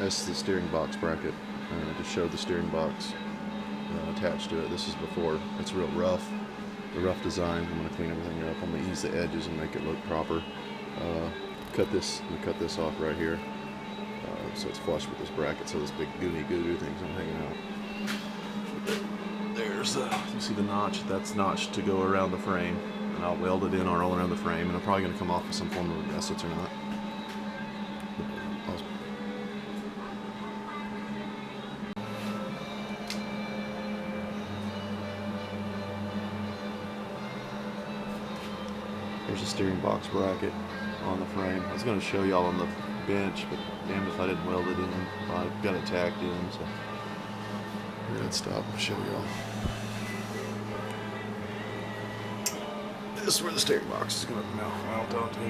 This is the steering box bracket to show the steering box attached to it. This is before. It's real rough. The rough design. I'm going to clean everything up. I'm going to ease the edges and make it look proper. I'm going to cut this off right here so it's flush with this bracket, so this big goony goo thing's not hanging out. There's you see the notch. That's notched to go around the frame, and I'll weld it in all around the frame, and I'm probably going to come off with some form of gaskets or not. There's a steering box bracket on the frame. I was going to show y'all on the bench, but damned if I didn't weld it in. I've got it tacked in, so we're going to stop and show y'all. This is where the steering box is going to mount onto.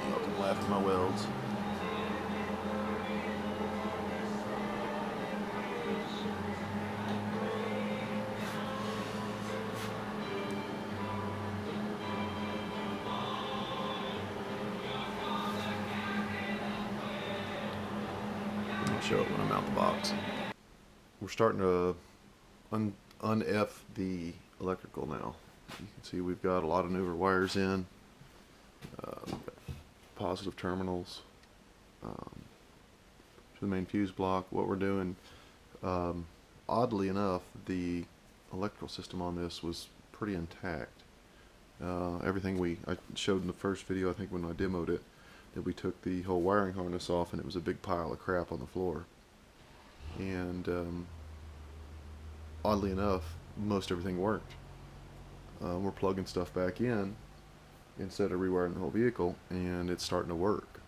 Y'all can laugh at my welds. I'll show it when I mount the box. We're starting to un-F the electrical now. You can see we've got a lot of newer wires in. We've got positive terminals to the main fuse block. What we're doing, oddly enough, the electrical system on this was pretty intact. Everything I showed in the first video, I think when I demoed it, that we took the whole wiring harness off and it was a big pile of crap on the floor. And oddly enough, most everything worked. We're plugging stuff back in instead of rewiring the whole vehicle, and it's starting to work.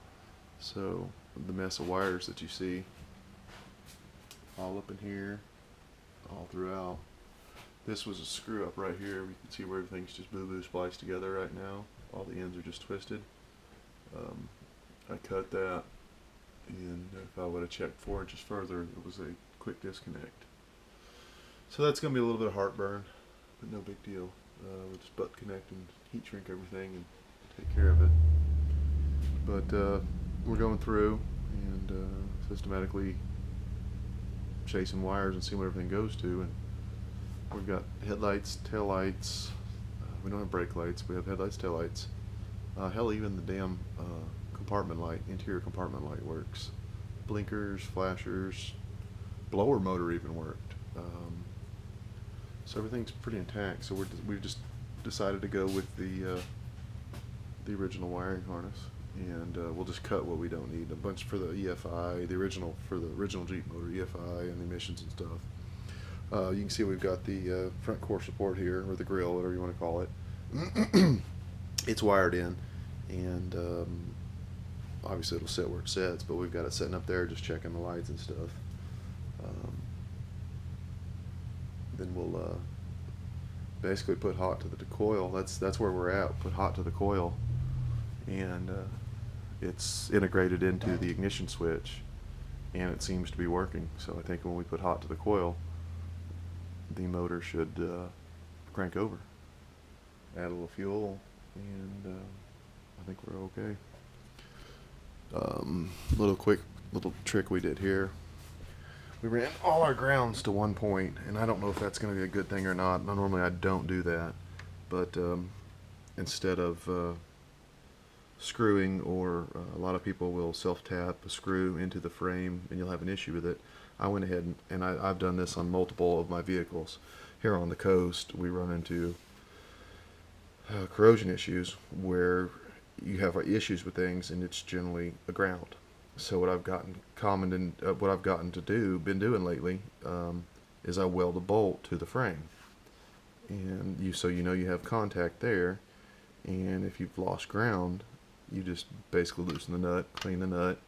So the mess of wires that you see all up in here, all throughout. This was a screw up right here. We can see where everything's just boo-boo spliced together right now. All the ends are just twisted. I cut that, and if I would have checked 4 inches further, it was a quick disconnect. So that's going to be a little bit of heartburn, but no big deal. We'll just butt connect and heat shrink everything and take care of it. But we're going through and systematically chasing wires and seeing what everything goes to. And we've got headlights, taillights. We don't have brake lights. We have headlights, taillights. Hell, even the damn compartment light, interior compartment light works. Blinkers, flashers, blower motor even worked. So everything's pretty intact. So we've just decided to go with the original wiring harness, and we'll just cut what we don't need. A bunch for the EFI, for the original Jeep motor EFI and the emissions and stuff. You can see we've got the front core support here, or the grill, whatever you want to call it. It's wired in, and obviously it'll sit where it sits, but we've got it sitting up there just checking the lights and stuff. Then we'll basically put hot to the coil. That's where we're at. Put hot to the coil, and it's integrated into the ignition switch, and it seems to be working. So I think when we put hot to the coil, the motor should crank over. Add a little fuel, and I think we're okay. Little trick we did here. We ran all our grounds to one point, and I don't know if that's going to be a good thing or not. Normally I don't do that, but instead of screwing, or a lot of people will self-tap a screw into the frame and you'll have an issue with it, I went ahead and I've done this on multiple of my vehicles. Here on the coast, we run into corrosion issues where you have issues with things, and it's generally a ground. So what I've gotten been doing lately, is I weld a bolt to the frame, and you have contact there, and if you've lost ground, you just basically loosen the nut, clean the nut,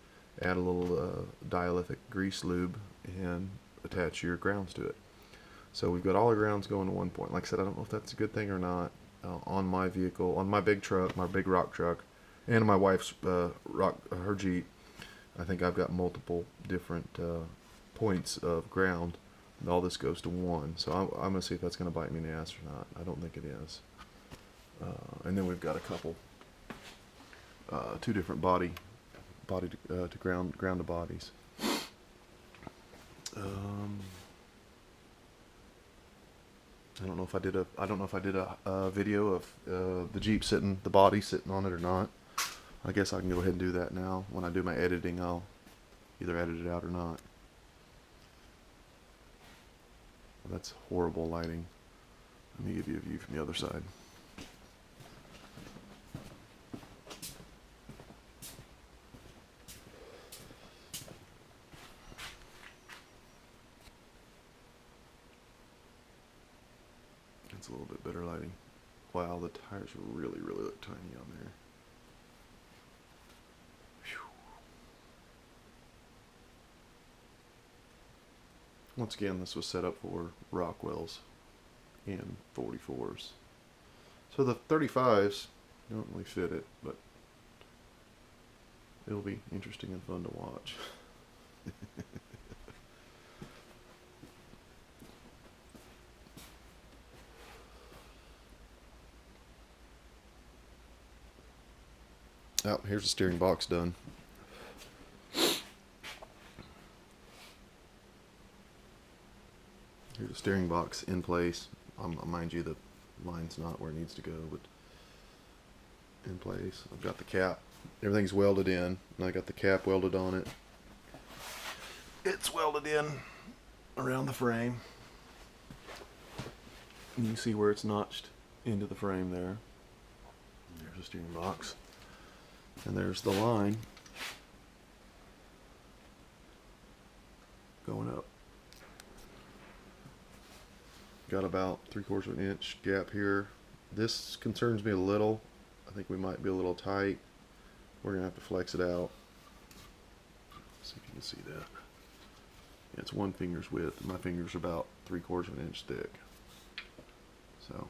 add a little dielectric grease lube, and attach your grounds to it. So we've got all our grounds going to one point. Like I said, I don't know if that's a good thing or not. On my vehicle, on my big truck, my big rock truck, and my wife's her Jeep, I think I've got multiple different points of ground, and all this goes to one. So I'm going to see if that's going to bite me in the ass or not. I don't think it is. And then we've got a couple, two different body body to ground to bodies. I don't know if I did a video of the body sitting on it or not. I guess I can go ahead and do that now. When I do my editing, I'll either edit it out or not. That's horrible lighting. Let me give you a view from the other side. It's a little bit better lighting. Wow, the tires really look tiny on there. Whew. Once again, this was set up for Rockwells and 44s. So the 35s don't really fit it, but it'll be interesting and fun to watch. Oh, here's the steering box done. Here's the steering box in place. Mind you, the line's not where it needs to go, but in place. I've got the cap. Everything's welded in, and I got the cap welded on it. It's welded in around the frame. And you can see where it's notched into the frame there. There's the steering box. And there's the line going up. Got about 3/4 of an inch gap here. This concerns me a little. I think we might be a little tight. We're gonna have to flex it out. See if you can see that. Yeah, it's 1 finger's width. My fingers are about 3/4 of an inch thick. So,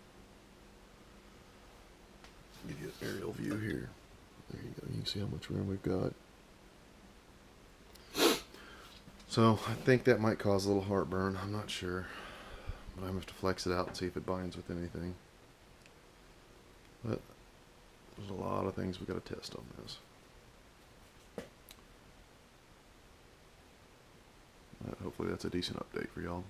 give you an aerial view here. There you go. You can see how much room we've got. So I think that might cause a little heartburn. I'm not sure. But I'm going to have to flex it out and see if it binds with anything. But there's a lot of things we've got to test on this. Hopefully that's a decent update for y'all.